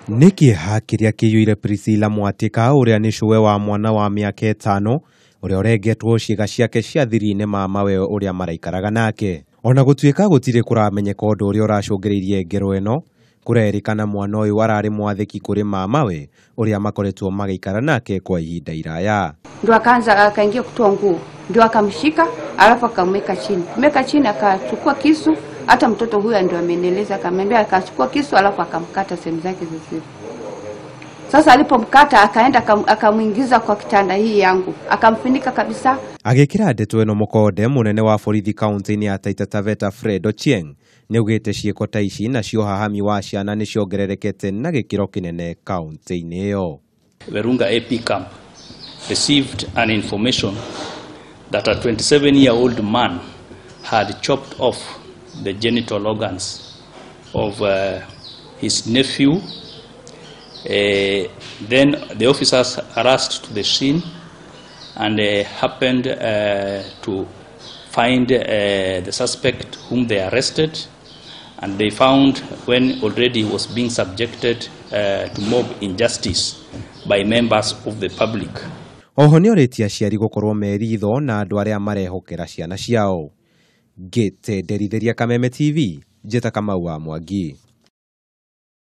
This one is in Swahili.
Niki hakiria kiyuire Priscilla Mwatika uria ni cuwe wa mwana wa miaka itano uria urengetwo ciiga ciake cia thiri-ini mamawe uria maraikaraga nake. Ona gutuika gutire kuramenyeka undu uria uracungiririe ngero eno, kurerikana mwana uyu arari mwathiki kuri mamawe uria makoretwo magiikara nake kwa ihinda iraya. Ndio akaingia kutoa nguo, ndio akamshika alafu akamweka chini. Kumeka chini akachukua kisu, hata mtoto huyu ndio amenieleza, akamwambia akachukua kisu alafu akamkata sehemu zake zote. Sasa alipomkata akaenda akamuingiza kwa kitanda hii yangu, akamfunika kabisa. Agikira ndeto eno mukode munene wa borithi kaunti-ini ya Taita Taveta Fred Ochieng niugite ciiko ta ici na cio hahami wa ciana ni ciongererekete na gikiro kinene kaunti-ini iyo. Virunga AP camp received an information that a 27-year-old man had chopped off the genital organs of his nephew. Then the officers rushed to the scene and happened to find the suspect whom they arrested, and they found when already he was being subjected to mob injustice by members of the public. Oho ni oritia ciari gukorwo meritho na andu aria marehokera ciana ciao. Gite nderithiria Kameme TV, njeta Kamau wa Mwangi.